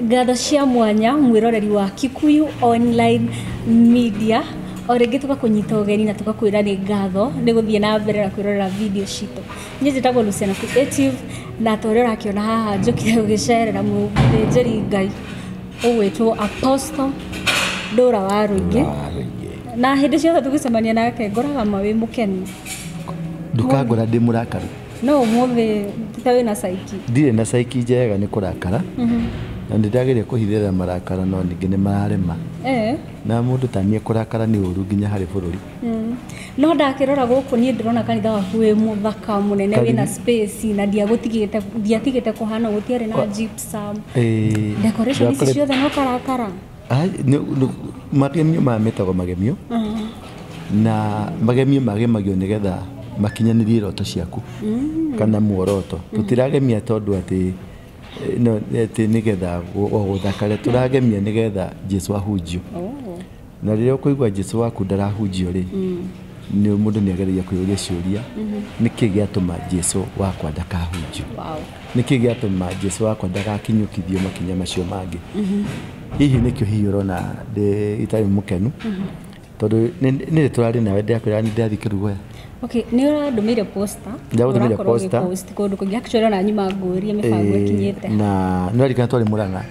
ngatho cia mwanya mwiroreri wa Kikuyu online media o rĩngĩ tũgakũnyita ũgeni na tũgakwĩra nĩ ngatho nĩ gũthiĩ na mbere na kwĩrorera video citũ. Niĩ njĩtagwo Luciana Creative na torĩa ũrakĩona haha njũkire gũgĩcerera mũthĩnjĩri Ngai ũgwĩtwo Apostle Ndura Waruingi. Na hĩndĩ ciothe tũgĩcemania nake ngoraga ma wĩ mũkenu. Ndukangora ndĩ mũrakaru. No ũmũthĩ tita wĩna saiki. Ndirĩ na saiki njega nĩ kũrakara. Na ndĩragĩrĩria kũhithĩra marakara no ningĩ nĩ mararema. Na mũndũ ta niĩ kũrakara nĩ ũru nginya harĩ bũrũri. No ndakĩrora gũkũ niĩ ndĩrona kanitha waku wĩ mũthaka mũnene wĩna space na ndiatigĩte kũhana gũtiarĩ na gypsum. Decoration ici ciothe no karakara. Magemio mametagwo magemio. Na magemio magemagio nĩgetha makinyanĩrie iroto ciaku kana muoroto. Tutiragemia tondũ atĩ no nĩgetha gũthakare, tũragemia nĩgetha Jesũ ahunjio. Na rĩrĩa ũkũigua Jesũ waku ndarahunjio rĩ, nĩ mũndũ nĩagereria kwĩyũria ciũria, nĩkĩ gĩatũma Jesũ wakwa ndakahunjio? Nĩkĩ gĩatũma Jesũ wakwa ndagakinyũkithio makinya macio mangĩ? Hihi nĩkĩo hihi ũrona itarĩ mũkenu tondũ nĩ tũrarĩ nawe ndakwĩra nĩ ndathi Kĩrugoya. Okay, nĩ ũrandũmĩire poster. Ndagũtũmĩire poster. Kũndũ kũngĩ actually ona nyuma ngũria mĩbango ĩkinyĩte. Na nĩ arikana twarĩ Mũrang'a.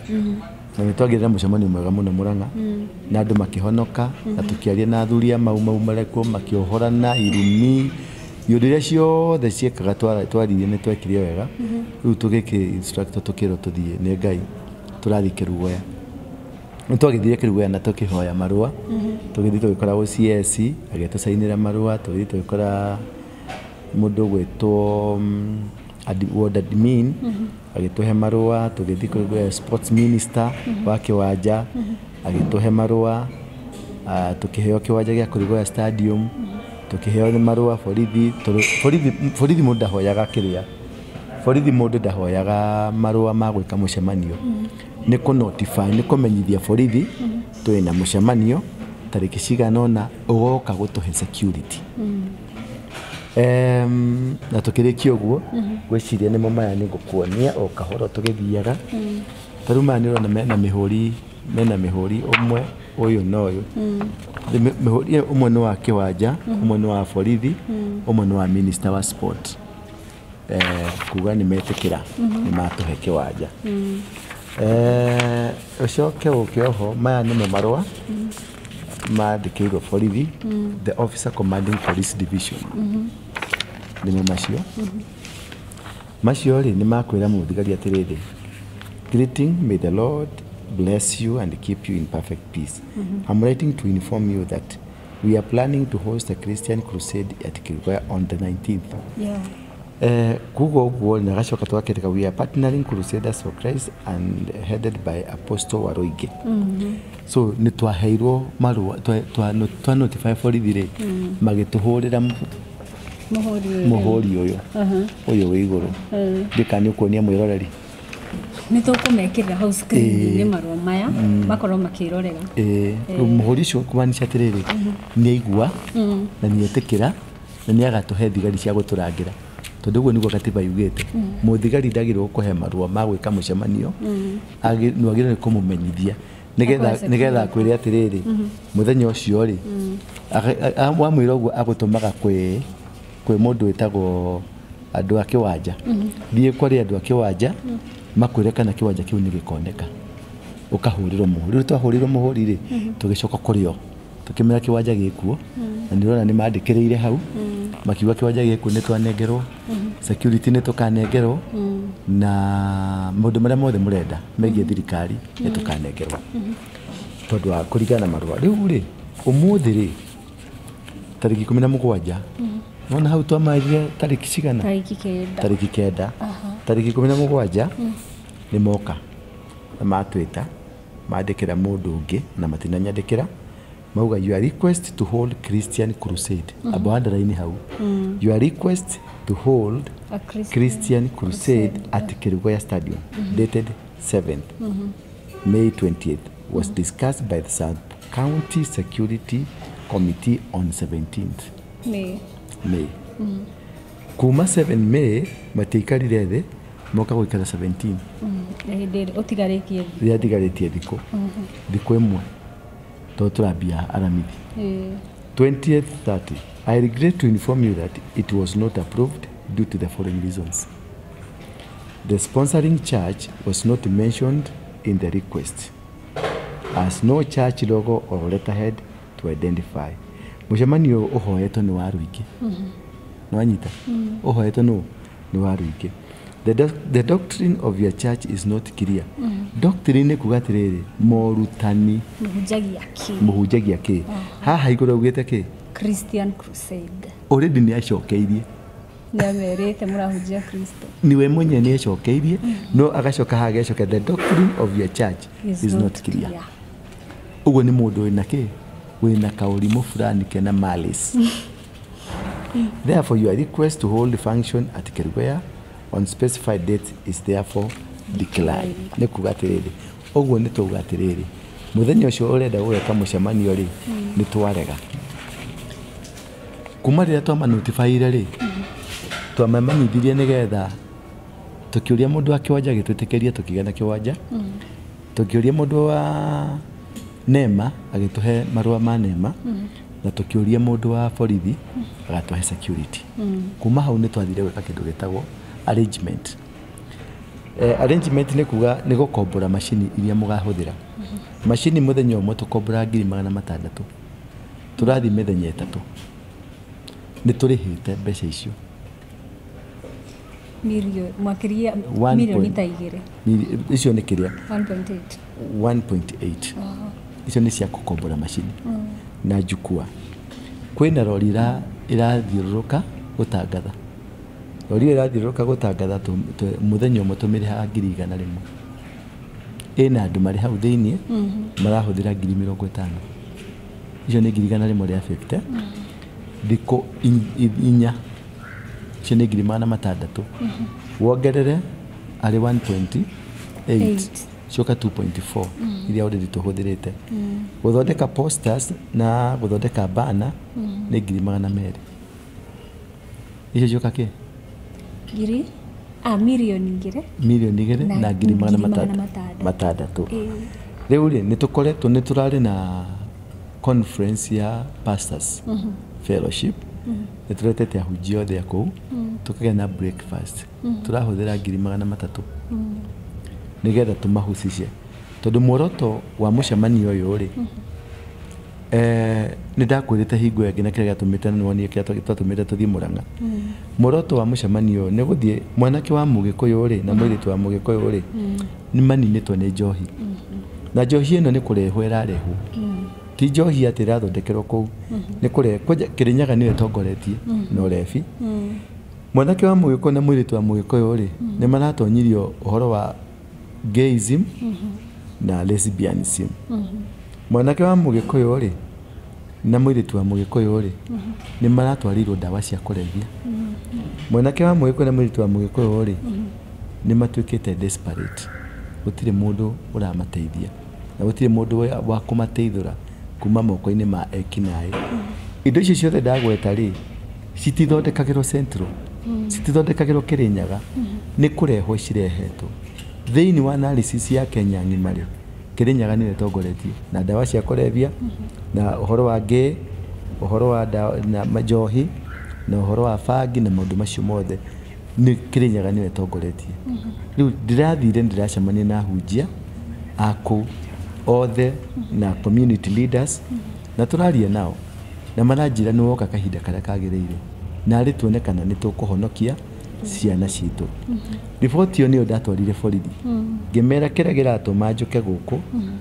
Na nĩ twagĩrĩra mũcemanio mwega mũno Mũrang'a. Na andũ makĩhonoka na tũkĩaria na athuri mau marekuo makĩohorana irumi. Iũndũ iria ciothe ciekaga twaririe nĩ twekire wega. Rĩu tũgĩkĩ instructor tũkĩrwo tũthiĩ nĩ Ngai tũrathiĩ Kĩrugoya. Nĩ twagĩthire Kĩrugoya na tũkĩhoya marũa. Tũgĩthiĩ tũgĩkora OCS agĩtũcainĩra marũa, tũgĩthiĩ tũgĩkora mũndũ gwĩtwo ward admin agĩtũhe marũa, tũgĩthiĩ kũrĩ sports minister wa kĩwanja agĩtũhe marũa, tũkĩheo kĩwanja gĩa Kĩrugoya stadium, tũkĩheo marũa borithi mũndũ ndahoyaga kĩrĩa. Borithi mũndũ ndahoyaga marũa ma gwĩka mũcemanio. Nĩ kũ-notify, nĩ kũmenyithia borithi twĩna mũcemanio tarĩki cigana ũna ũgoka gũtũhe security. Na tũkĩrĩkia ũguo gwĩciria nĩmo maya nĩ ngũkuonia o kahora tũgĩthiaga. Tarĩu maya nĩ ũrona mena mĩhũri ũmwe ũyũ na ũyũ. Mĩhũri ũmwe nĩ wa kĩwanja, ũmwe nĩ wa borithi, ũmwe nĩ wa minister wa sport. Kuga nĩ metĩkĩra nĩ matũhe kĩwanja. Ũcoke ũkĩoho maya nĩmo marũa mandĩkĩirwo borithi, the officer commanding police division. Nĩmo macio. Macio rĩ nĩ makwĩra mũthigari atĩrĩrĩ, greeting, may the Lord bless you and keep you in perfect peace. I'm writing to inform you that we are planning to host a Christian crusade at Kieha on the 19th. Kugo uguo na gacoka twakĩrĩka, we are partnering Crusaders for Christ and headed by Apostle Waruingi. So nĩ twaheirwo marũa twa notify borithi rĩ magĩtũhũrĩra mũhũri ũyũ wĩ igũrũ. Ndĩkani ũkuonia mwĩroreri. Nĩ tũkũmekĩrĩra hau screen-inĩ marũa maya makorwo makĩrorera. Mũhũri ũcio kumaanisha atĩrĩrĩ nĩ aigua na nĩ etĩkĩra na nĩ agatũhe thigari cia gũtũrangĩra. Tondũ ũguo nĩguo katiba yugĩte. Mũthigari ndagĩrĩirwo kũhe marũa ma gwĩka mũcemanio, nĩwagĩrĩirwo kũmũmenyithia nĩgetha akwĩre atĩrĩrĩ mũthenya ũcio rĩ wamwĩra ũguo agũtũmaga kwĩ mũndũ wĩtagwo andũ a kĩwanja. Thiĩ kwarĩ andũ a kĩwanja makwĩre kana kĩwanja kĩu nĩ gĩkoneka, ũkahũrĩrwo mũhũri. Rĩu twahũrĩrwo mũhũri rĩ tũgĩcoka kũrĩ o tũkĩmera kĩwanja gĩkuo, na nĩũrona nĩ mandĩkĩrĩire hau makiuga kĩwanja gĩkuo nĩ twanengerwo, security nĩ tũkanengerwo, na maũndũ marĩa mothe mũrenda megiĩ thirikari nĩ tũkanengerwo tondũ wa kũringana na marũa. Rĩu rĩ ũmũthĩ rĩ tarĩki 17 nona hau twamarire tarĩki cigana? Tarĩki 9. Tarĩki 17 nĩ moka na matwĩta mandĩkĩra mũndũ ũngĩ na matinanyandĩkĩra mauga your request to hold Christian crusade. Abo underline hau your request to hold a Christian crusade at Kieha Stadium dated 7th May 20th was discussed by the Sub-County Security Committee on 17th May. Kuma 7 May matiikarire thĩ moka gwikara 17 utigarekie ria tigaretie thiko thiko imwe to turambia aramithi 2030. I regret to inform you that it was not approved due to the following reasons. The sponsoring church was not mentioned in the request, as no church logo or letterhead to identify. Mucemanio uhoetwo ni Waruingi. Nwanyita. Uhoetwo ni Waruingi. The doctrine of your church is not clear. Doctrine kugatiriri morutani muhunjagia ki. Haha iguru ugite ki? Christian Crusade. Already ni acokeirie. Niamerete murahunjia Kristo. Niwe mwenye ni acokeirie no agacoka hagecoka the doctrine of your church is not clear. Ugo ni mundu wina ki? Wina kaurimu fulani kena malice. Therefore your request to hold the function at Kerugoya on specified date is therefore declined. Ne kugatiriri. Ugo ni tugatiriri. Muthenya ucio urenda gweka mucemanio ri ni twarega. Kuma rĩrĩa twama notify ri twamamenyithirie nigetha tukiuria mundu wa kiwanja gitwitikirie tukigana kiwanja tukiuria mundu wa nema agituhe marua ma nema na tukiuria mundu wa borithi agatuhe security. Kuma hau ni twathire gwika kindu gitagwo arrangement. Arrangement ni kuga ni gukombora machine iria mugahuthira. Machine muthenya umwe tukombora 600,000 turathi mithenya 3 ni turihite mbeca icio makiria milioni ta 2 icio ni kiria 1.8 icio ni cia kukombora machine na jukua kwina rori irathiururuka gutangatha rori irathiururuka gutangatha muthenya umwe tumiriha 100,000 ina andu mari hau thiini marahuthira 50,000 icio ni 100,000 ria 50 thiko inya chini 600,000 wongerere ari 1.8 coka 2.4 iria already tuhuthirite guthondeka posters na guthondeka bana ni 200,000 icio coka ki milioni 2 na 600,000 riu ri nitukoretwo niturari na conference ya pastors fellowship niturete ahunjia othe akou tukagĩa na breakfast turahuthira 300,000 nigetha tumahucicie tondu muoroto wa mucemanio uyu ri ni ndakwirite hingo ya ngina kiria gatumite nwonie kiria twatumite tuthie Murang'a. Muoroto wa mucemanio ni guthie mwanake wa Mugikuyu ri na mwiritu wa Mugikuyu ri ni maninitwo ni njohi na njohi ino ni kurehwo irarehu ti njohi ati irathondekerwo kou ni kure Kirinyaga niwe tongoretie na urebi mwanake wa Mugikuyu na mwiritu wa Mugikuyu ri ni maratonyirio uhoro wa gayism na lesbianism. Mwanake wa Mugikuyu ri na mwiritu wa Mugikuyu ri ni maratwarirwo ndawa cia kurebia. Mwanake wa Mugikuyu na mwiritu wa Mugikuyu ri ni matuikite desperate. Gutire mundu uramateithia na gutire mundu wa kumateithura kuma moko-ini ma ekinai. Indo icio ciothe ndagweta ri citithondekagirwo Central citithondekagirwo Kirinyaga ni kurehwo cirehetwo thiini wa analysis ya Kenya ng'ima ri Kirinyaga niwe tongoretie na ndawa cia kurebia na uhoro wa gay uhoro wa na majohi na uhoro wa bangi na maundu macio mothe ni Kirinyaga niwe tongoretie. Riu ndirathire ndiracemania na hunjia aku othe na community leaders na turaria nao na maranjira ni woka kahinda karia kagiriire na ari tuonekana ni tukuhonokia ciana citu. Riboti yo ni ndatwarire borithi ngimera kiria giratuma njuke guku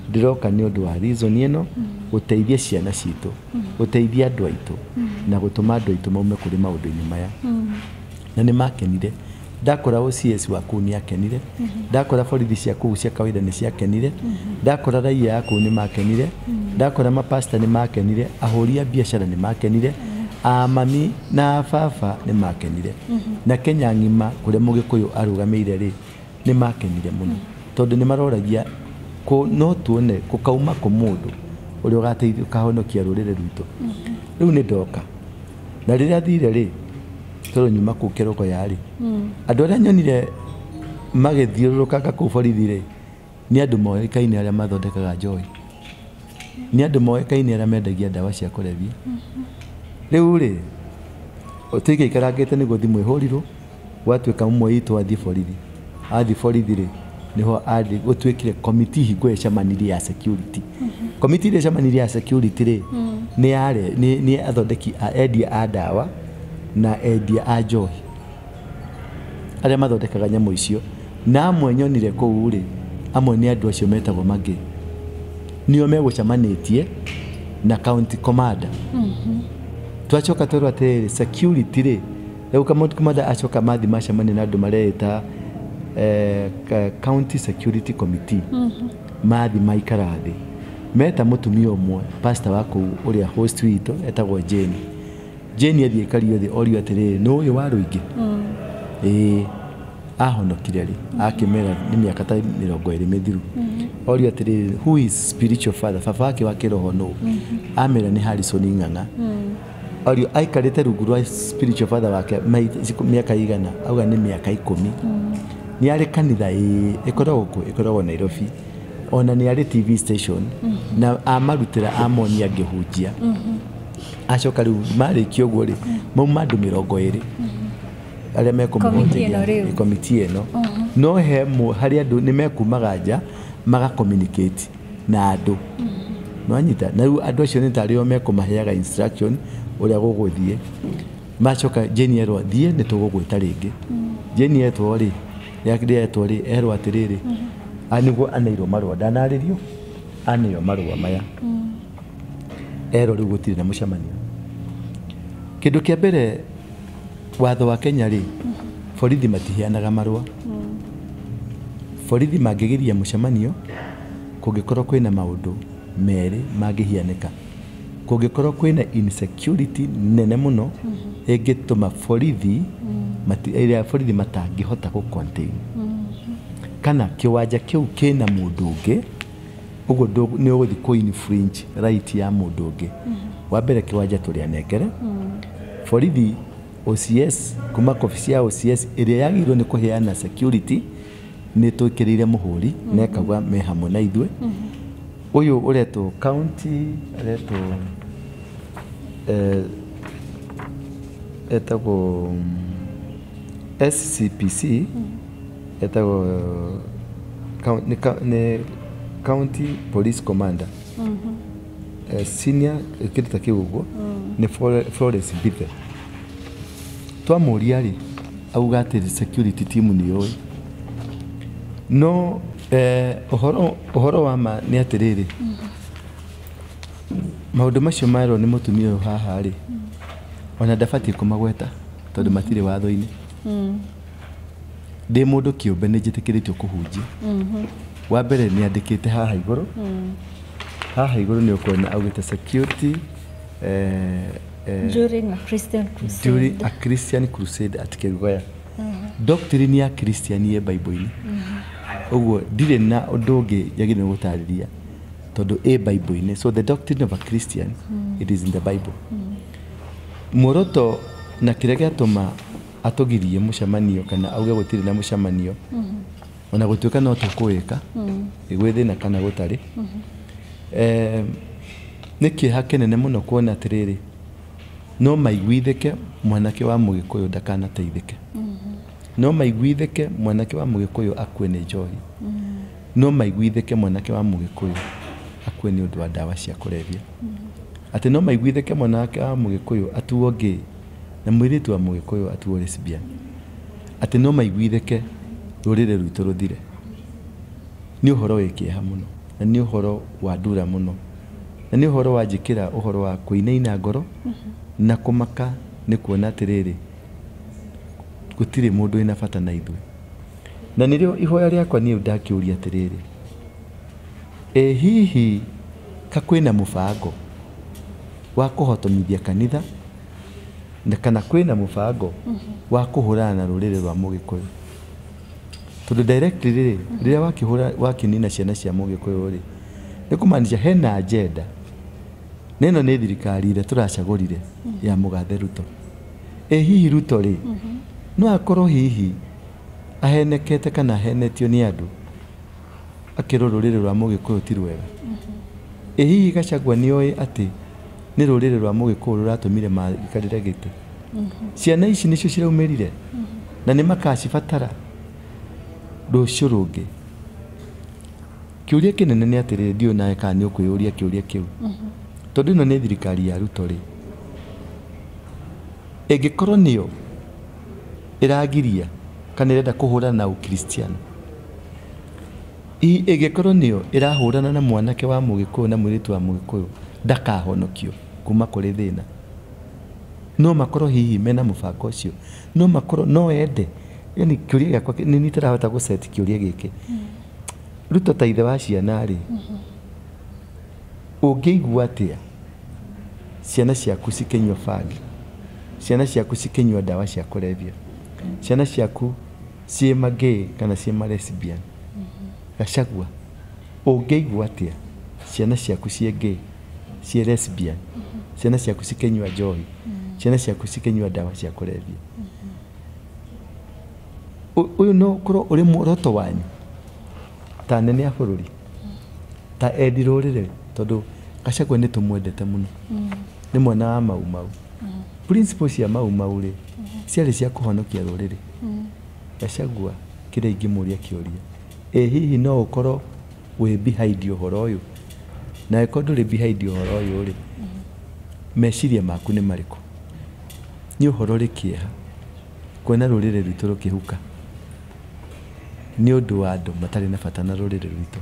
ndiroka ni undu wa reason ino guteithia ciana citu guteithia andu aitu na gutuma andu aitu maume kuri maundu-ini maya na ni makenire. Ndakora OCS waku ni akenire ndakora borithi cia kuu cia kawaida ni cia kenire ndakora raia yaku ni makenire ndakora mapasta ni makenire ahuri a biashara ni makenire amami na baba ni makenire na Kenya ng'ima kuria Mugikuyu arugameire ri ni makenire muno tondu ni maroragia ko no tuone kukauma ku mundu uria ugateithia kahonokia rurire rwitu. Riu ni ndoka na riria thire ri toro nyuma ku kiroko yari andu aria nyonire magĩthiũrũrũkaga kũu borithi rĩ nĩ andũ moĩkaine arĩa mathondekaga njohi nĩ andũ moĩkaine arĩa mendagia ndawa cia kũrebia rĩu rĩ tũigĩikarangĩte nĩguo thimũ ĩhũrirwo gwatuĩka ũmwe witũ athiĩ borithi athiĩ borithi rĩ niho gũtuĩkire komiti hingo ĩcemanirie ya security komiti ĩrĩa ĩcemanirie ya security rĩ nĩ athondeki endia a ndawa na endia a njohi arĩa mathondekaga nyamũ icio na amwe nyonire kũu rĩ amwe nĩ andũ acio metagwo mangĩ nĩo megũcemanĩtie na county commander twacoka twerwo atĩrĩrĩ security rĩ rĩu county commander acoka mathi macemania na andũ mareĩta county security committee mathi maikara thĩ meta mũtumia ũmwe pastor wa kũu ũrĩa host witũ etagwo Jane athiĩ kario thĩ orio atĩrĩrĩ nĩ ũyũ Waruingi ahonokire rĩ akĩmera nĩ mĩaka ta 20 mĩthiru orio atĩrĩrĩ who is spiritual father baba wake wa kĩroho nũ amera nĩ Harrison Ng'ang'a orio aikarĩte rungu rwa spiritual father wake mĩaka igana auga nĩ mĩaka 10 nĩ arĩ kanitha ĩkoragwo Nairobi ona nĩ arĩ TV station na amarutĩra amonia angĩhunjia acoka rĩu marĩkia ũguo rĩ mauma andũ 20 arĩa mekũmũhunjia komiti ĩno no he harĩ andũ nĩ mekumaga nja maga communicate na andũ no anyita na rĩu andũ acio nĩ tarĩo mekũmaheaga instruction ũrĩa gũgũthiĩ macoka Jane erwo thiĩ nĩ tũgũgwĩta rĩngĩ Jane etwo rĩ yakĩrĩetwo rĩ erwo atĩrĩrĩ aniguo aneirwo marũa ndanarĩrio aneo marũa maya erwo rĩu gũtirĩ na mũcemanio kĩndũ kĩa mbere watho wa Kenya rĩ borithi matiheanaga marũa borithi mangĩgiria mũcemanio kũngĩkorwo kwĩna maũndũ merĩ mangĩhianĩka kũngĩkorwo kwĩna insecurity nene mũno ĩngĩtũma borithi matangĩhota gũcontain kana kĩwanja kĩu kĩna mũndũ ũngĩ ũguo nĩ ũgũthiĩ kũ-infringe right ya mũndũ ũngĩ wa mbere kĩwanja tũrĩanengere borithi OCS kuma ofisi ya OCS ĩrĩa yagĩrĩirwo nĩ kũheana security nĩ twĩkĩrĩire mũhũri na ekauga me hamwe na ithuĩ ũyũ ũretwo county aretwo etagwo SCPC etagwo nĩ county police commander senior kĩndũ ta kĩu ũguo nĩ Florence Mbithe twamũria rĩ auga atĩ security team nĩ ũĩ no ũhoro wa ma nĩ atĩrĩrĩ maũndũ macio marwo nĩ mũtumia ũyũ haha rĩ ona ndabatiĩ kũmagweta tondũ matirĩ watho-inĩ ndĩ mũndũ kĩũmbe nĩ njĩtĩkĩrĩtio kũhunjia wa mbere nĩ andĩkĩte haha igũrũ nĩ ũkuona augĩte security during a Christian crusade at Kieha doctrine ya Christian ye Bible-inĩ ũguo ndirĩ na ũndũ ũngĩ yagĩrĩirwo gũtarĩria tondũ Bible-inĩ so the doctrine of a Christian it is in the Bible muoroto na kĩrĩa gĩatũma atũgirie mũcemanio kana auge gũtirĩ na mũcemanio ona gũtuĩka no tũkũwĩka gwĩ thĩna kana gũtarĩ nĩ kĩeha kĩnene mũno kuona atĩrĩrĩ no maiguithĩke mwanake wa Mũgĩkũyũ ndakanateithĩke no maiguithĩke mwanake wa Mũgĩkũyũ akue nĩ njohi no maiguithĩke mwanake wa Mũgĩkũyũ akue nĩ ũndũ wa ndawa cia kũrebia atĩ no maiguithĩke mwanake wa Mũgĩkũyũ atuo gay na mũirĩtu wa Mũgĩkũyũ atuo lesbian atĩ no maiguithĩke rũrĩrĩ rwitũ rũthire nĩ ũhoro wĩ kĩeha mũno na nĩ ũhoro wa Ndura mũno na nĩ ũhoro wa njĩkĩra ũhoro wa kũinaina ngoro na kũmaka nĩ kuona atĩrĩrĩ gũtirĩ mũndũ wĩna bata na ithuĩ na nĩrĩo ihoya rĩakwa niĩ ndakĩũria atĩrĩrĩ hihi kwĩna mũbango wa kũhotomithia kanitha na kana kwĩna mũbango wa kũhũrana na rũrĩrĩ rwa Mũgĩkũyũ tondũ directly rĩrĩa wakĩnina ciana cia Mũgĩkũyũ rĩ nĩ kũmaanisha hena agenda neno nĩ thirikari ĩrĩa tũracagũrire ya mũgathe Ruto hihi Ruto rĩ no akorwo hihi ahenekete kana ahenetio nĩ andũ akĩrwo rũrĩrĩ rwa Mũgĩkũyũ ti rwega. Hihi Gachagua nĩoĩ atĩ nĩ rũrĩrĩ rwa Mũgĩkũyũ rũratũmire maikarĩre gĩtĩ? Ciana ici nĩcio ciraumĩrire na nĩ makacibatara rũciũ rũngĩ. Kĩũria kĩnene nĩ atĩrĩrĩ, ndiũ nawe kana nĩ ũkwĩyũria kĩũria kĩu, tondũ ĩno nĩ thirikari ya Ruto rĩ, ĩngĩkorwo nĩyo ĩragiria kana ĩrenda kũhũrana na Ũkristiano, ĩngĩkorwo nĩyo ĩrahũrana na mwanake wa Mũgĩkũyũ na mũirĩtu wa Mũgĩkũyũ ndakahonokio kuma kũrĩ thĩna, no makorwo hihi mena mũbango ũcio, no makorwo no ende. Yani kĩũria gĩakwa nĩ tũrahota gũseti kĩũria gĩkĩ. Ruto ta ithe wa ciana rĩ, ũngĩigua atĩa ciana ciaku cikĩnyua bangi, ciana ciaku cikĩnyua ndawa cia kũrebia, ciana ciaku ciĩ ma-gay kana ciĩ ma-lesbian? Gachagua, ũngĩigua atĩa ciana ciaku ciĩ gay, ciĩ lesbian, ciana ciaku cikĩnyua njohi, ciana ciaku cikĩnyua ndawa cia kũrebia? Ũyũ no ũkorwo ũrĩ muoroto wanyu ta nene ya bũrũri, ta endi rũrĩrĩ, tondũ Gachagua nĩ tũmwendete mũno, nĩ mwana wa Mau Mau. Principles cia Mau Mau rĩ ciarĩ cia kũhonokia rũrĩrĩ. Gachagua, kĩrĩa ingĩmũria kĩũria, hihi no ũkorwo wĩ behind ũhoro ũyũ? Na ĩkorwo ndũrĩ behind ũhoro ũyũ rĩ, meciria maku nĩ marĩkũ? Nĩ ũhoro rĩ Kieha kwona rũrĩrĩ rwitũ rũkĩhuka nĩ ũndũ wa andũ matarĩ na bata na rũrĩrĩ rwitũ.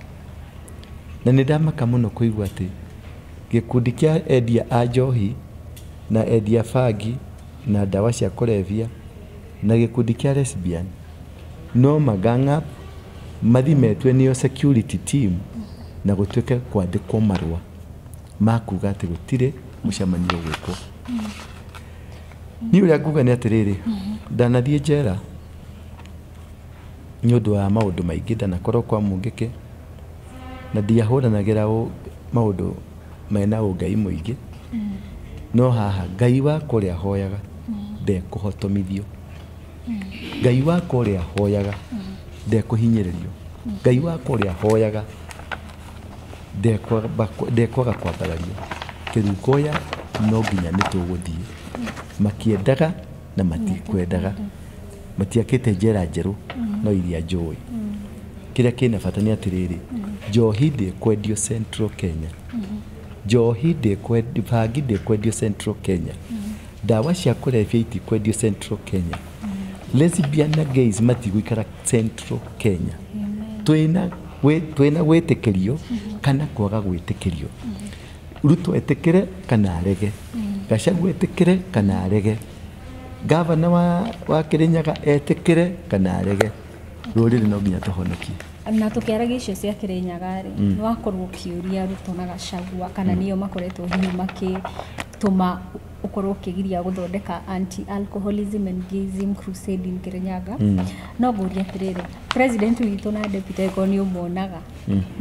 Na nĩ ndamaka mũno kũigua atĩ gĩkundi kĩa endia a njohi na endia bangi na ndawa cia kũrebia na gĩkundi kĩa lesbian no gang up mathi metwe nĩo security team na gũtuĩke kwandĩkwo marũa ma kuga atĩ gũtirĩ mũcemanio gwĩkwo. Niĩ ũrĩa nguga nĩ atĩrĩrĩ, ndanathiĩ njera nĩ ũndũ wa maũndũ maingĩ, ndanakorwo kwa mũngĩke na ndiahũranagĩra maũndũ mena ũngai mũingĩ, no haha Ngai wakwa ũrĩa hoyaga ndekũhotomithio, Ngai wakwa ũrĩa hoyaga ndekũhinyĩrĩrio, Ngai wakwa ũrĩa hoyaga ndekwaga kwambarario. Kĩrungoya no nginya nĩ tũgũthiĩ, makĩendaga na matikwendaga, matiakĩte njera njerũ no iria njũĩ. Kĩrĩa kĩna bata nĩ atĩrĩrĩ, njohi ndĩkwendio Central Kenya, njohi bangi ndĩkwendio Central Kenya, ndawa cia kũrebia itikwendio Central Kenya, lesbian na gays matigũikara Central Kenya. Twĩna gwĩtĩkĩrio kana kwaga gwĩtĩkĩrio. Ruto etĩkĩre kana arege, Gachagua etĩkĩre kana arege, gavana wa Kĩrĩnyaga etĩkĩre kana arege, rũrĩrĩ no nginya tũhonokie. Na tũkĩaragia icio cia Kĩrĩnyaga rĩ, nĩ wakorwo ũkĩũria Ruto na Gachagua kana nĩo makoretwo hihi makĩtũma ũkorwo ũkĩgiria gũthondeka anti-alcoholism and gayism crusade in Kĩrĩnyaga. No ngũria atĩrĩrĩ, president witũ na deputy ko nĩ ũmonaga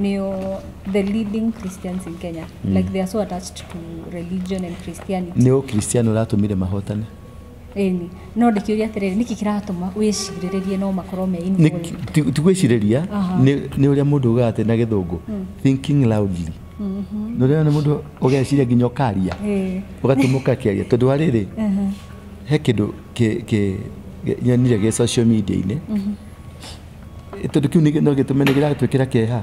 nĩo the leading Christians in Kenya, like they are so attached to religion and Christianity. Nĩ Ũkristiano ũratũmire mahotane? Eni, no ndĩkĩũria atĩrĩrĩ, nĩkĩ kĩratũma wĩcirĩrĩrie no makorwo me involved? Tigwĩcirĩria nĩ ũrĩa mũndũ ugaga atĩ na Gĩthũngũ, thinking loudly. Nĩ ũrĩa mũndũ ũgeciria nginya ũkaria ũgatũmũka kĩaria, tondũ harĩrĩ he kĩndũ nyonire gĩ social media-inĩ, tondũ kĩu no gĩtũme nĩ gĩratwĩkĩra kĩeha.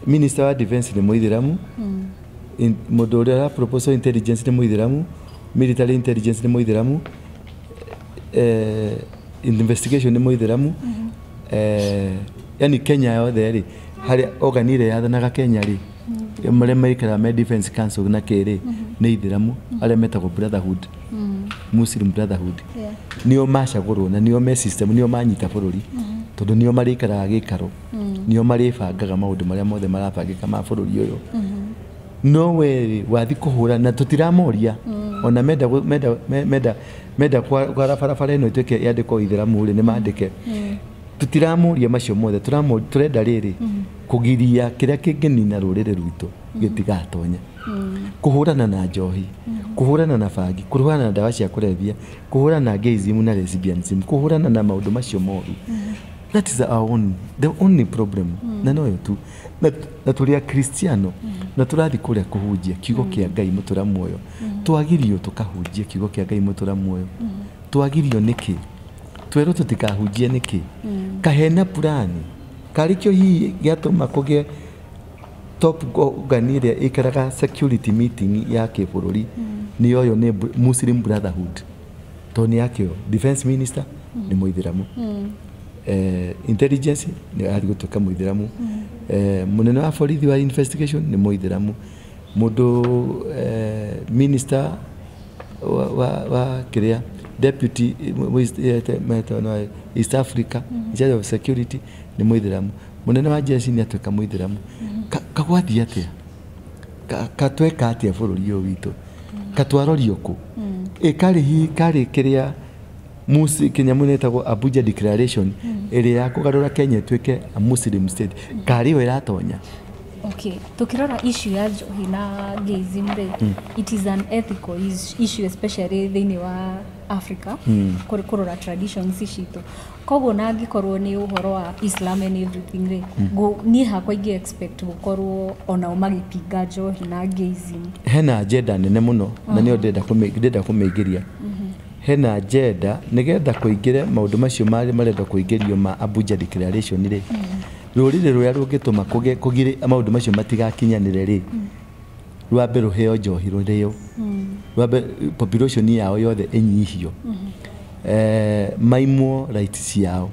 Minister wa defense nĩ Mũithĩramu, mũndũ ũrĩa ara proposal intelligence nĩ Mũithĩramu, military intelligence nĩ Mũithĩramu, investigation nĩ Mũithĩramu. Yani Kenya yothe rĩ, harĩa organ ĩrĩa yathanaga Kenya rĩ, marĩa maikara me defense council na kĩrĩ nĩ Ithĩramu, arĩa metagwo brotherhood, Muslim brotherhood. Nĩo macagũrwo na nĩo me system, nĩo manyita bũrũri, tondũ nĩo marĩikaraga gĩikaro, nĩo marĩbangaga maũndũ marĩa mothe marabangĩka ma bũrũri ũyũ. No we wathi kũhũra na tũtiramoria ona menda kwa barabara ĩno ĩtuĩke yandĩkwo Ithĩramu rĩ, nĩ mandĩke. Tutiramoria macio mothe, turenda rĩrĩ kũgiria kĩrĩa kĩngĩnina rũrĩrĩ rwitũ gĩtigatonya. kuhurana na njohi, kuhurana na bangi, kuhurana na ndawa cia kulevya, kuhurana na gayism na lesbianism, kuhurana na maundu macio moru. That is the only problem. Na noyo tu. Na tuli Kristiano na turathi kuria kuhunjia kiugo kia Ngai mutura muoyo. Tuagirio tukahunjia kiugo kia Ngai mutura muoyo. Tuagirio niki? Twero tutikahunjie niki? Kahena purani. Karikyo hii giatuma kugie top organiria ikaraga security meeting ya kibururi ni yoyo ni Muslim Brotherhood. Toni yakyo defense minister ni muithiramu. Intelligence ni ari gutuka muithiramu. Munene wa borithi wa investigation ni muithiramu. Mundu minister wa kiria deputy East Africa in charge of security ni muithiramu. Munene wa jeshi ni atuka muithiramu. Kagwathi atia katweka atia bururi uyu witu katwarorio ku kari kiria musi kinyamu netagwo Abuja Declaration iri ya kugarura Kenya tweke a Muslim state kari we ratonya. Okay, tukirora issue ya njohi na gayism it is an ethical issue especially thini wa Africa kurora traditions citu. Koguo na ngikorwo ni uhoro wa Islam and everything ni hakwa ingi expect gukorwo ona magipinga njohi na gayism. Hena agenda nene muno na ni ndenda kumeigiria. Hena agenda nigetha kuingire maundu macio marenda kuingirio ma Abuja Declaration ri rurire ruya rungituma kugire maundu macio matigakinyanire ri rwambe ruheo njohi rurio rwambe population yao yothe enyihio maimwo rights ciao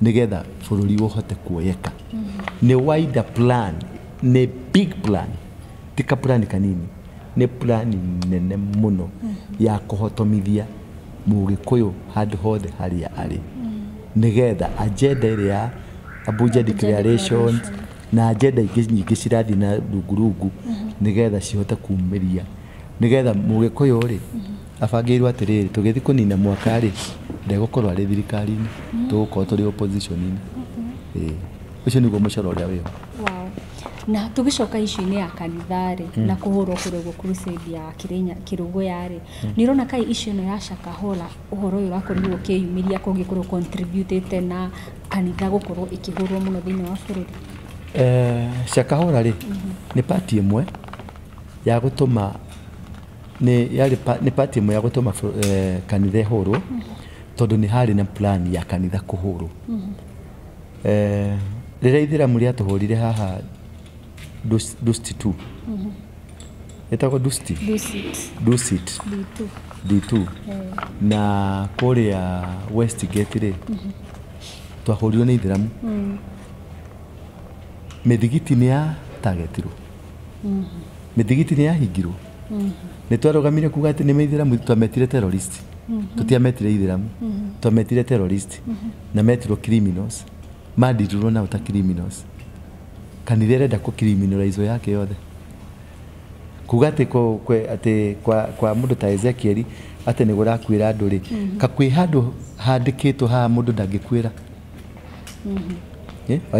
nigetha bururi uhote kuoyeka. Ni wider plan, ni big plan, tika plan kanini, ni plan nene muno ya kuhotomithia Mugikuyu handu hothe haria ari nigetha agenda iria Abuja Declaration na agenda ingĩ nyingĩ cirathi na rungu nigetha cihote kuumiria nigetha Mugikuyu ri abangirwo atiriri tugithi kunina mwaka ri ndegukorwo ari thirikari-ini tugukorwo turi opposition-ini. Ucio niguo mucoro uria wiho. Wow. Na tugicoka issue-ini ya kanithari na kuhurwo kuregwo crusade ya kirugo yari nirona kai issue no ya Shakahola uhoro uyu rakorirwo kiyumiria kungikorwo contributed na kanitha gukorwo ikihurwo muno thini wa bururi. Shakahola ri ni party imwe ya gutuma ni party imwe ya gutuma kanitha hurwo tondu ni hari na plan ya kanitha kuhurwo. Rĩrĩa ithiramu rĩatuhũrire haha Dusti 2 etagwo Dusti D2 na kũrĩa Westgate rĩ twahũrirwo nĩ ithiramu mĩthigiti nĩ ya targetirwo mĩthigiti nĩ yahingirwo nĩ twarũgamire kuga atĩ nĩ mĩithiramu twametire terrorist tutiametire ithiramu twametire terrorist na metirwo criminals madirwo na uta criminals kanitha renda ku criminalize yake yothe kuga ati kwa mundu ta Ezekiel ati ni gurakwira andu ri kakwi handu handikitwo ha mundu ndangikwira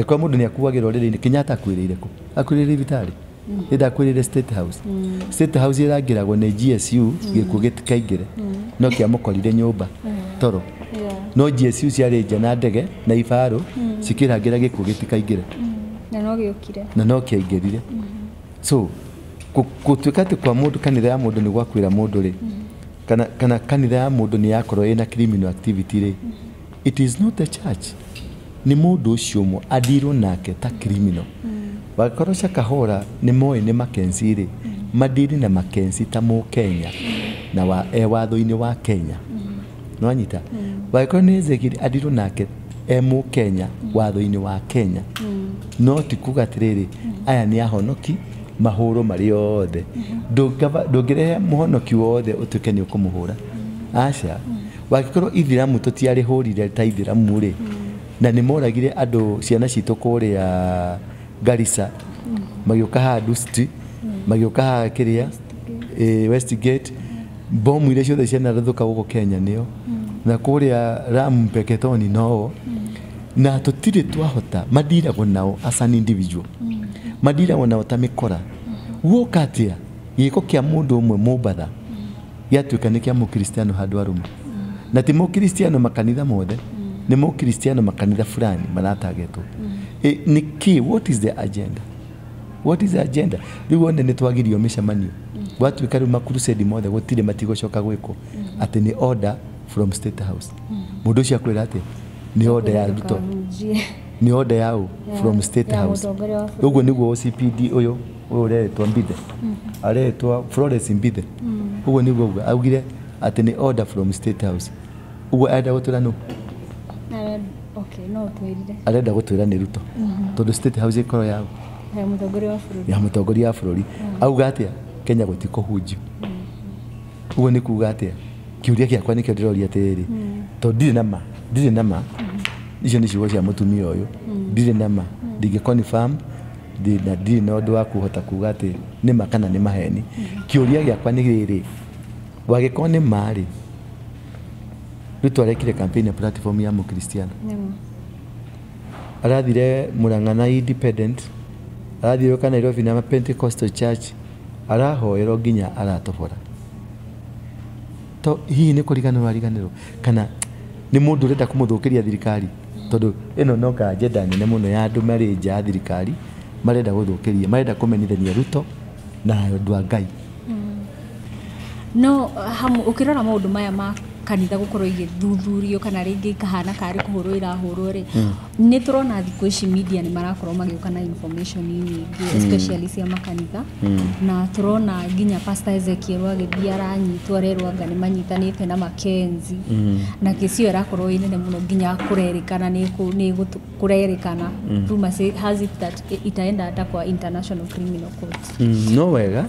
kwa mundu ni akuagirwo riri Kenyatta akwirire ku akwirire vitali akwirire State House irangiragwo ni GSU gikuo gitikaingire no kiamukorire nyumba toro no GSU ciarĩ nja na ndege na ibaru cikirangira gikuo gitikaingire na no kiaingirire. So kutuika ati kwa mundu kanitha ya mundu ni gwakwira mundu ri kana kanitha ya mundu ni yakorwo ina criminal activity ri it is not a church, ni mundu ucio mo adirwo nake ta criminal. Wakorwo Shakahola ni moe ni Mackenzie ri madiri na Mackenzie ta mu Kenya na watho-ini wa Kenya no anyita wakorwo ni Ezekiel adirwo nake mu Kenya watho-ini wa Kenya no tikuga atiriri aya ni ahonoki mahuro mari othe ndungirehe muhonoki wothe utuke ni ukumuhura aca wakorwo ithiramu tutiari hurire ta ithiramu ri na ni moragire andu ciana citu kuria Garissa magioka ha Dusti magioka ha kiria Westgate bomu ile ciothe ciana rathuka guko Kenya niyo na kuria Rampeketoni no na tutire twahota madiragwo nao as an individual madiragwo nao ta mikora wokatia giko kia mundu umwe Mombatha giatuika ni kia mukristiano handu arume na ti mukristiano makanitha mothe ni mukristiano makanitha fulani maratagetwo niki what is the agenda riu one ni twagirio mishamanio gwatuika riu makrusedi mothe gutire matigocoka gwiko ati ni order from State House mundu cia kwira ati ni order ya Ruto ni order yao from State House uguo niguo OCPD uyu uretwa Mbithe aretwa Florence Mbithe uguo niguo augire ati ni order from State House uguo enda gutwira no arenda gutwira ni Ruto tondu State House ikoro yao ya mutongoria wa bururi auga atia Kenya gutiko hunjio uguo ni kuga atia kiuria giakwa ni kiondiroria atiriri tondu ndire nama icio ni ciugo cia mutumia uyu ndire nama ndingi confirm ndire na undu wa kuhota kuga ati ni makana ni maheni kiuria giakwa ni riri wagiko ni mari Ruto arekire campaign ya platform ya mukristiano arathire Murang'a Independent arathire kana Nairobi na Pentecostal Church arahoerwo nginya aratobora to hii ni kuriganirwo kana ni mundu urenda kumuthukiria thirikari tondu ino no ka agenda nene muno ya andu mari nja thirikari marenda guthukiria marenda kumenithania Ruto na andu a Ngai no ukirora maundu maya ma kanitha gukorwo igithuthurio kana ringi kahana kari kuhurwo irahurwo ri ni turona thikũ ici media ni marakorwo magiuka na information nyingi especially cia makanitha na turona nginya Pastor Ezekiel agithia aranyitwo arerwo anga ni manyitanite na Makenzi na kicio irakorwo inene muno nginya kurerikana ni kurerikana Ruma has it that itaenda hata kwa International Criminal Court no wega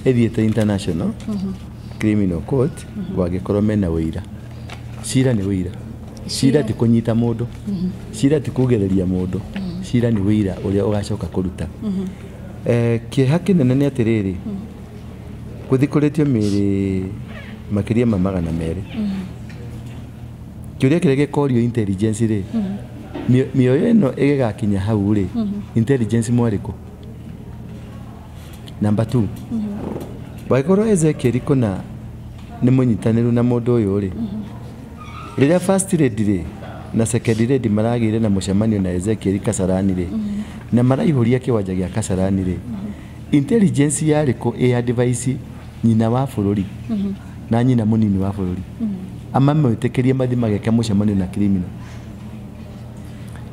ethiete International Criminal Court wagikorwo mena wira cira ni wira cira ti kunyita mundu cira ti kugereria mundu cira ni wira uria ugacoka kuruta Kieha kinene ni atiriri kuthikuritio miri makiria ma 200 kiuria kire gikorio intelligence ri mioyo ino igigakinya hau ri intelligence mwariko number 2 waikoro Ezekiel kuna ni munyitaniru na mundu uyu ri riria first lady ri na second lady maragire na mucemanio na Ezekiel Kasarani ri na maraihuria kiwanja gia Kasarani ri intelligence yariko advice nyina wa bururi na nyina munini wa bururi amamwitikirie mathi mageka mucemanio na criminal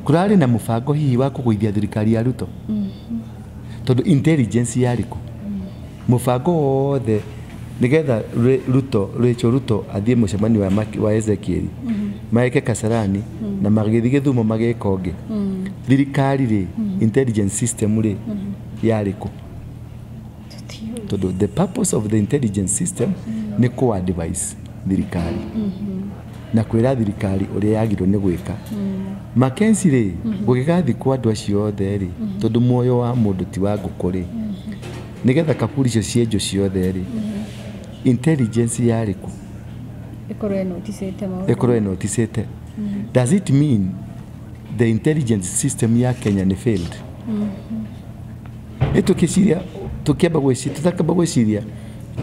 kurari na mubango hihi wa kuguithia thirikari ya Ruto tondu intelligence yariko mubango wothe nigetha Ruto athie mucemanio wa Ezekiel maeke Kasarani na magithige Githumo magekonge thirikari ri intelligence system ri yariko tondu the purpose of the intelligence system ni ku advise thirikari na kwira thirikari uria yagirwo ni gwika Makenzi ri gugigathi kwa andu acio othe ri tondu muoyo wa mundu ti wa ngukuri nigetha kapuri cio cienjo ciothe ri intelligence yariko ekoro enotisete does it mean the intelligence system ya Kenya ni failed etukiciria tukiamba gwiciria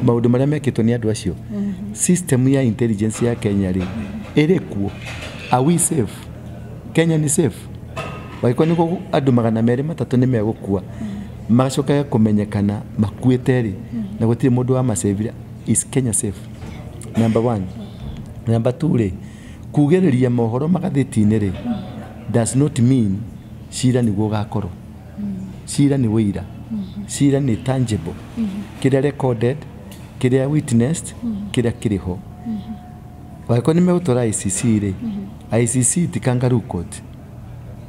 maundu maria mekitwo ni andu acio system ya intelligence ya Kenya ri irikuo are we safe Kenya ni safe waiko niko andu 200 ni megukua magacoka kumenyekana makuite ri na gutire mundu wa masevira is Kenya safe number 1 number 2 ri kugereria mohoro magathitine ri does not mean cira ni gugakorwo cira ni wira cira ni tangible kira recorded kira witnessed kira kiriho waiko ni meutora ICC ri ICC ti kangaroo court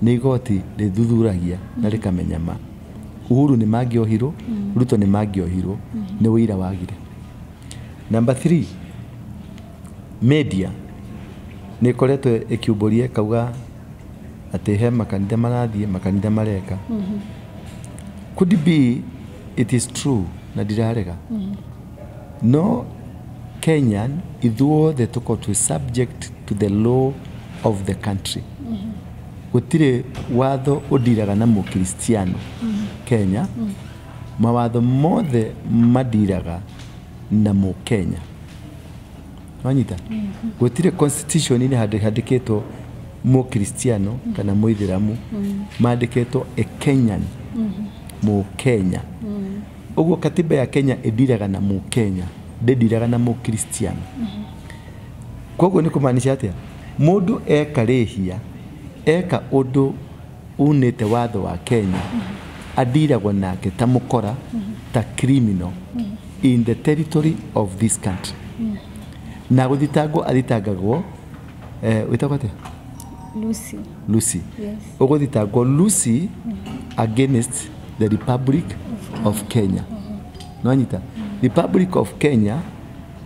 ni igoti rithuthuragia na rikamenyama Uhuru ni magiohiro Ruto ni magiohiro ni wira wagire number 3 media ni koretwo ikiuborie kauga ati he makanitha marathie makanitha mareka could be it is true na dirarega no Kenyan ithuothe tuko subject to the law of the country gutire watho udiraga na mukristiano Kenya mawatho mothe madiraga na Mukenya. Wanyita gutire constitution ni handikitwo Mukristiano kana Muithiramu mandikitwo a Kenyan Mukenya. Uguo katiba ya Kenya idiraga na Mukenya, ndiraga na Mukristiano. Koguo ni kumaanisha atia mundu ekarehia eka undu unete watho wa Kenya adiragwo nake ta mukora ta criminal in the territory of this country. Na guthitangwo athitangagwo witagwo atia Lucy. Yes. Uguthitangwo Lucy against the Republic of Kenya. Nwanyita Republic of Kenya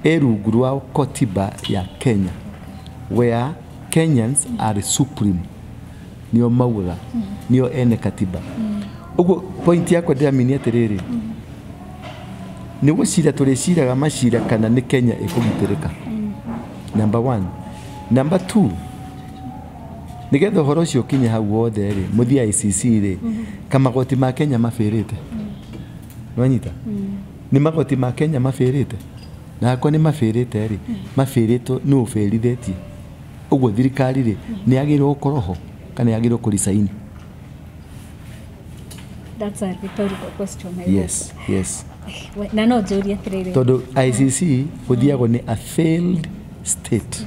rungu rwa katiba ya Kenya where Kenyans are supreme. Nio mauga nio ene katiba. Uguo point yako ndiramini atiriri ni gucira turiciraga macira kana ni Kenya ikugitirika. Number 1. Number 2, nigetha horo ucio kinye hau wothe ri muthia ICC ri kama goti ma Kenya mafirite. Nwanyita ni magoti ma Kenya mafirite na akwa ni mafirite ri mafirito ni uferithetie. Uguo thirikari ri ni agirwo ukoroho kana yagirwo kurisaini. That's a rhetorical question. Yes. Na no juria tirire. Todo ICC kuthiago ni a failed state.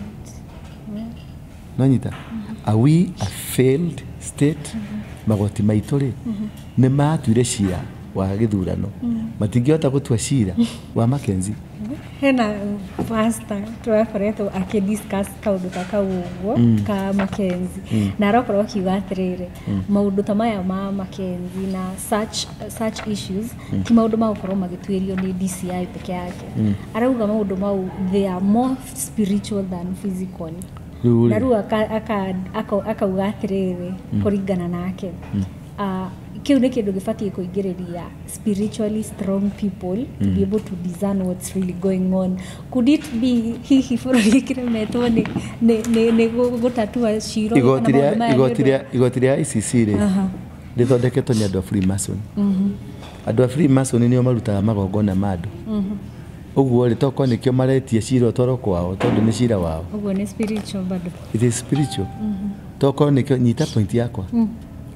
Nanyita are we a failed state? Magoti maitu ri ni matuire cira wa githurano matingihota gutua cira wa Makenzi. Hena pastor twakoretwo akidiscuss kaundu ka kauguo ka Makenzi na arakorwo akiuga atiriri maundu ta maya ma Makenzi na such issues ti maundu ma gukorwo magituirio ni DCI peke yake. Arauga maundu mau they are more spiritual than physical. Na ru akauga atiriri kuringana nake kiu ni kindu gibatie kuingiriria spiritually strong people to be able to discern what's really going on. Could it be hihi bururi kiremetwo ni gutatua ciro igotiria ICC ri rithondeketwo ni andu a Freemason. Andu a Freemason nio marutaga magongona madu. Uguo ri toko nikio maretie ciro toro kwao tondu ni cira wao. Uguo ni spiritual bado. It is spiritual. Toko nikio nyita point yakwa.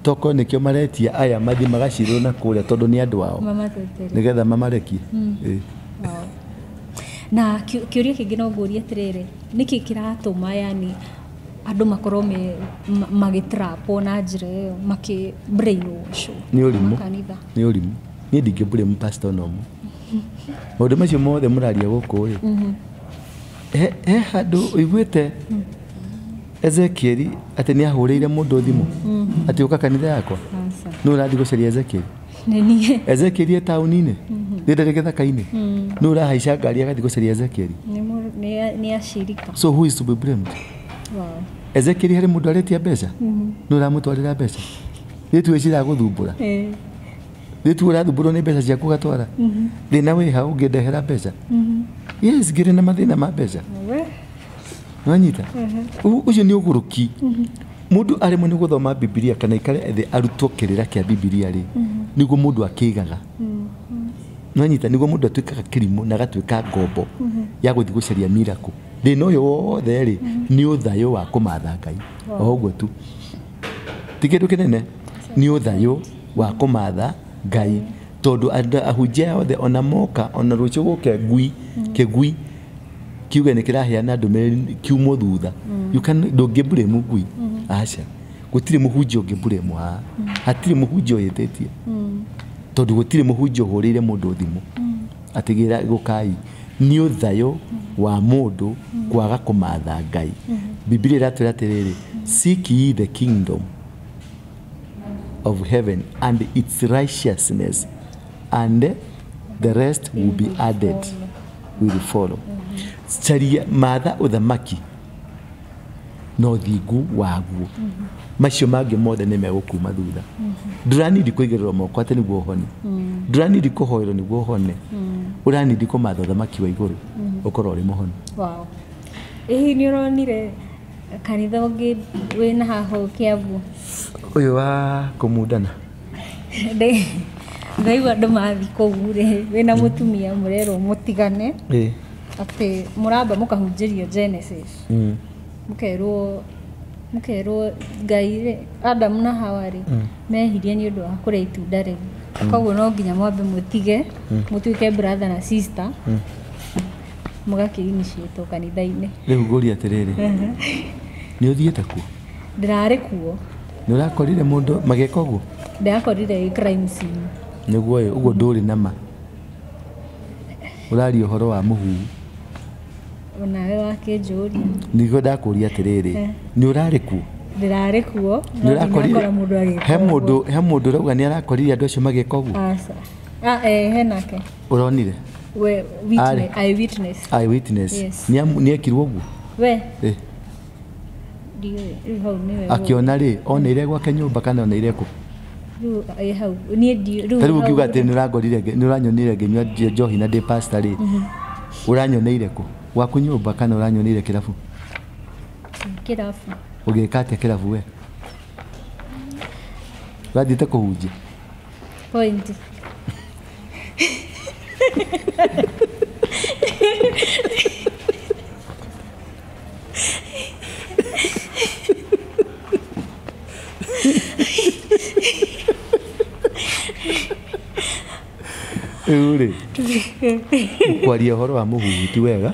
Toko nikio maretia aya mathi magacirwo na kuria tondu ni andu wao nigetha mamarekie. Na kiuria kingi no nguria atiriri niki kiratuma yani andu makorwo magitrapo na njira iyo maki brainwash ni urimu ni ndingibure pastor no mu maundu macio mothe muraria guku ri handu uiguite Ezekieli ati ni ahurire mundu thimu ati uka kanitha yakwa no urathi gucaria Ezekieli nini Ezekieli tauni-ini ndere githaka-ini no urahaica ngari agathi gucaria Ezekieli ni ashirika. So who is to be blamed? Wow. Ezekieli hari mundu aretia mbeca no uramutwarira mbeca ritu icira guthumbura ritu urathumbura ni mbeca ciaku gatwara thina wi ha ungindehera mbeca yes ngire na mathina ma mbeca Nwanyita ucio ni uguruki mundu ari mu ni guthoma Biblia kana ikare ethi arutwo kirira kia Biblia ri niguo mundu akigaga Nwanyita niguo mundu atuikaga kirimo na gatuika ngombo ya guthi gucaria miracle thina uyu wothe ri ni uthayo wa kumatha Ngai oguo tu tikindu kinene ni uthayo wa kumatha Ngai tondu ahunjia othe ona moka ona rucio guke ngui kigui kiuga ni kiraheana ndumereri kiumo thutha you can ndungibure mugui acha gutire muhunjio ngibure mwa hatire muhunjio yetetie tondu gutire muhunjio hurire mundu thimu atigira gukai ni uthayo wa mundu kwaga kumatha Ngai. Biblia iratwira atiriri seek ye the kingdom of heaven and its righteousness and the rest will be added, will follow. Charia matha uthamaki no thingu waguo macio mangi mothe ni megukuma thutha. Nduranidi kuigirira moko ati niguo hone nduranidi kuhoerwo niguo hone uranidi kumatha uthamaki wa iguru ukorwo ri muhone. Wow. Ni uronire kanitha ungi wina haho Kiambu uyu wa kumundana Ngaigua andũ mathi kũu rĩ wĩna mũtumia mũrerwo mũtigane atĩ mũramba mũkahunjĩrio Genesis mũkerwo Ngai rĩ Adam na Hawa rĩ mehirie nĩ ũndũ wa kũrĩa itunda rĩu koguo no nginya mwambe mũtige mũtuĩke brother na sister mũgakĩinitiate kanitha-inĩ rĩu ngũria atĩrĩrĩ nĩ ũthiĩte kuo ndĩrarĩ kuo nĩ ũrakorire mũndũ mageka ũguo ndakorire crime scene nĩguo ũguo ndũrĩ na ma ũraria ũhoro wa mũhuhu onawe wakĩnjũria nĩguo ndakũria atĩrĩrĩ nĩ ũrarĩ kuo ndĩrarĩ kuo no ndakora mũndũ agĩka he mũndũ ũrauga nĩ arakorire andũ acio mageka ũguo aca henake ũronire we eyewitness yes. Nĩ ekirwo ũguo we akiona rĩ oneire gwake nyũmba kana oneire kũ rĩu ũkiuga atĩ nĩ ũranyonire ngĩnyua njohi na ndĩ pastor rĩ ũranyoneire kũ gwaku nyũmba kana ũranyoneire kĩrabu ũgĩka atĩa kĩrabu we ũrathiĩte kũhunjia point rĩ kwaria ũhoro wa mũhuhu ti wega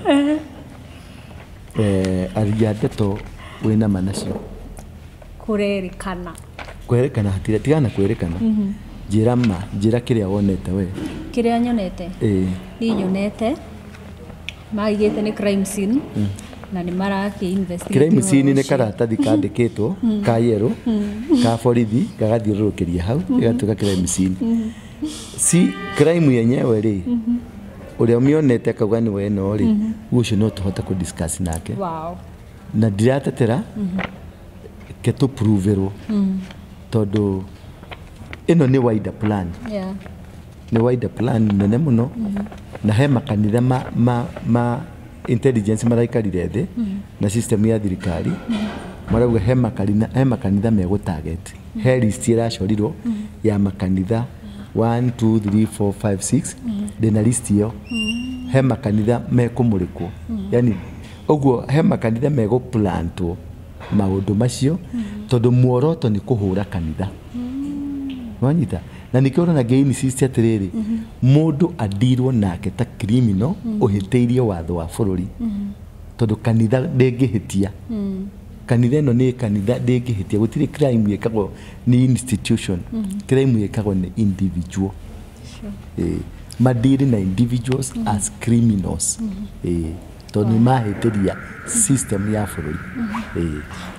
aria ndeto wĩna ma nacio kwerĩkana tigana kwerĩkana njĩra kĩrĩa wonete we kĩrĩa nyonete niĩ nyonete maigĩte nĩ crime scene na nĩ marakĩ-investigate crime scene nĩ karatathi kandĩkĩtwo ka yellow ka borithi gagathiũrũrũkĩria hau ĩgatuĩka crime scene si crime yenyewe rĩ ũrĩa ũmĩonete akauga nĩ we no rĩ ũcio no tũhote kũ-discuss nake na ndiratetera ke tũpruverwo tondũ ĩno nĩ wider plan nĩ wider plan nene mũno na he makanitha ma intelligence maraikarire thĩ na system ya thirikari marauga he makanitha megũ-target he list ĩracorirwo ya makanitha 1 2 3 4 5 6 ndĩna list ĩyo he makanitha mekũmũrĩkwo yani ũguo he makanitha megũ-plantwo maũndũ macio tondũ muoroto nĩ kũhũra kanitha wanyita na nĩkĩo ũrona ngĩ-insist atĩrĩrĩ mũndũ adirwo nake ta criminal ũhĩtĩirie watho wa bũrũri tondũ kanitha ndĩngĩhĩtia kanitha ĩno nĩ kanitha ndĩngĩhĩtia gũtirĩ crime ĩkagwo nĩ institution crime ĩkagwo nĩ individual madiri na individuals as criminals tondũ nĩ mahĩtĩria system ya bũrũri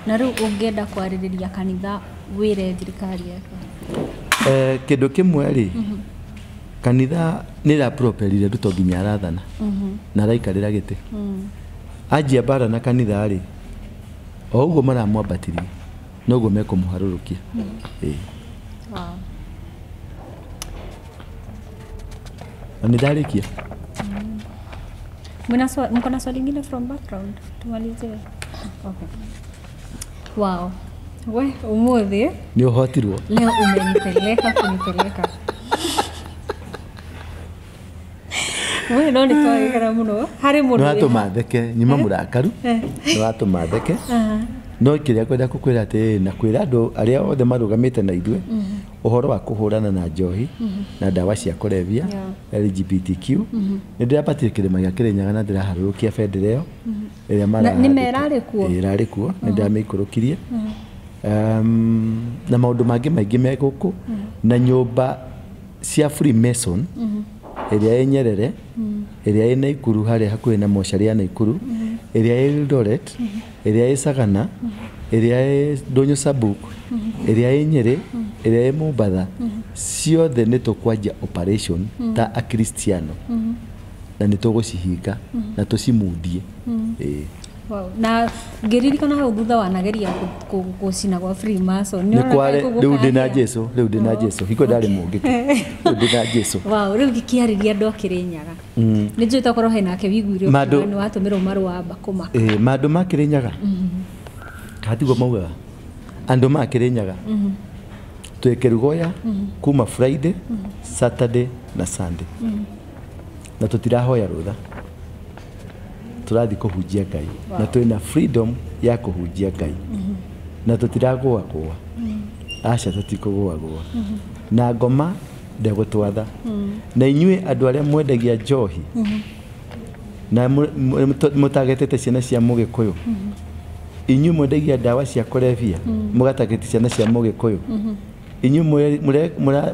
na rĩu ũngĩenda kwarĩrĩria kanitha wĩre thirikari yake kĩndũ kĩmwe rĩ kanitha nĩ ĩraproperire Ruto nginya arathana na araikarĩra gĩtĩ anjia mbara na kanitha rĩ o ũguo maramwambatirie noguo mekũmũharũrũkia na nĩndarĩkia mko na swali lingine from background tumalize okay wow we umuthi nĩ ũhotirwo leo umenipeleka kunipeleka we no nĩtwagĩkara mũno harĩ mũndũ nĩwatũmatheke nyuma mũrakaru nĩwatũmatheke no kĩrĩa kwenda kũkwĩra atĩ na kwĩra andũ arĩa othe marũgamĩte na ithuĩ ũhoro wa kũhũrana na njohi na ndawa cia kũrebia LGBTQ nĩndĩrabatire kĩrĩma gĩa Kĩrĩnyaga na ndĩraharũrũkia bendera ĩyo ĩrĩa ĩrarĩ kuo nĩndĩramĩikũrũkirie na maũndũ mangĩ maingĩ me gũkũ na nyũmba cia Freemason ĩrĩa ĩ Nyerere ĩrĩa ĩ Naikuru harĩa hakuhĩ na mocarĩ ya Naikuru ĩrĩa ĩ Eldoret ĩrĩa ĩ Sagana ĩrĩa ĩ Ndonyo Sabuk ĩrĩa ĩ Nyeri ĩrĩa ĩ Mombatha ciothe nĩ tũkwanjia operation ta akristiano na nĩ tũgũcihinga na tũcimundie wow na ngeririkana hau thutha wanageria gũcina gwa Freemason nĩ kware rĩu ndĩna Jesu hiko ndarĩ mũngĩke rĩu ndĩna Jesu wow rĩu gĩkĩarĩria andũ a Kĩrĩnyaga nĩ njũĩ takorwo hena ke wiguire nĩ watũmĩrwo marũa mbakũmaka mandũ ma Kĩrĩnyaga hatiguo maugaga andũ ma Kĩrĩnyaga tweke rugoya kuma Friday Saturday na Sunday na tutirahoya rutha turathi kuhunjia Ngai na twina freedom ya kuhunjia Ngai na tutiragwa kwa acha tutikugwa na ngoma ndegutwatha na inyue andu aria mwendagia njohi na mutagetete ciana cia Mugikuyu inyue mwendagia ndawa cia kulevya mugatageti ciana cia Mugikuyu inyue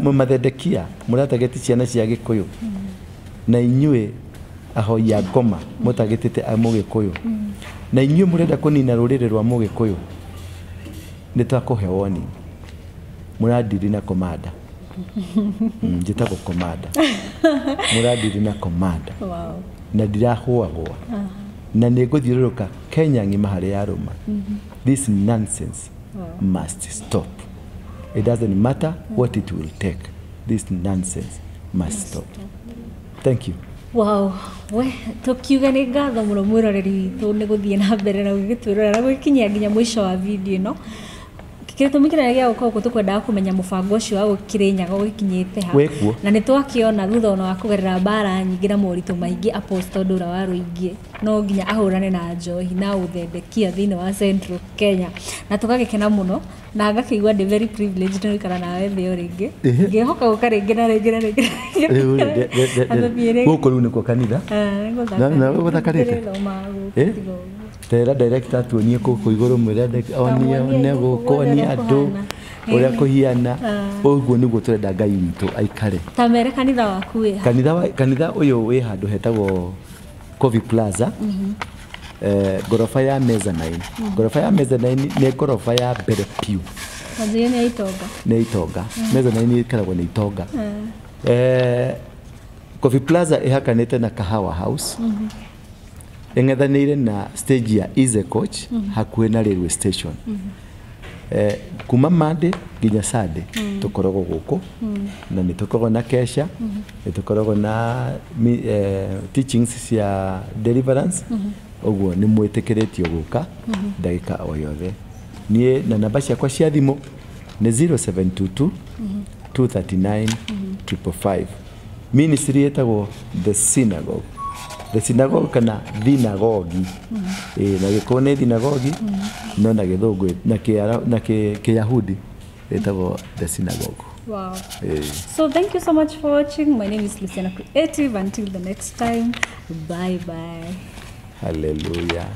mumathendekia muratageti ciana cia Gikuyu na inyue ahoya ngoma mutagetete a Mugikuyu na inyue murenda kunina rurire rwa Mugikuyu nitwakuhe woni muradiri na komanda njitagwo komanda muradiri na komanda na ndirahuagwo na ninguthiururuka Kenya ngima hari yaruma this nonsense must stop. It doesn't matter what it will take. This nonsense must stop. Thank you. Wow, we tukiuga ni ngatho muno mwiroreri witu ni guthie na mbere na gugitwirora gwikinyia nginya mwisho wa video no kitumikira gia gukorwo tukwenda kumenya mubango ucio wa gukirinyaga gukinyite ha na nitwakiona thutha ona wa kugerera bara nyingi na moritu maingi Apostle Ndura Waruingi no nginya ahurane na njohi na uthendekia thini wa Central Kenya na tukagikena muno na ngakigwa ndi very privileged no ikara nawe thio ringi ngihoka gukaringi na ringi na ringi guko ru niko kanitha na guthakarite tera director tuonie kuko iguru mwira onia nego konia andu uria kuhiana uguo niguo turenda Ngai witu aikare tamere kanitha waku wi kanitha uyu wi handu hetagwo Covi Plaza gorofa ya mezzanine gorofa ya mezzanine ni gorofa ya mbere piu kanjia ni itonga mezzanine ikaragwo ni itonga Covi Plaza ihakanite na Kahawa House engethanire na stage ya Easy Coach hakuhe na railway station kuma Monday nginya Sunday tukoragwo guku na nitukoragwo na kesha nitukoragwo na teachings cia deliverance uguo ni mwitikiritio guka ndagika o yothe nie na namba ciakwa cia thimu ni 0722 239 555 ministry etagwo the synagogue kana thinagogi na gikone thinagogi no na githungu na kiyahudi etagwo the synagogue. Wow. So thank you so much for watching. My name is Luciana Creative. Until the next time, bye bye. Hallelujah.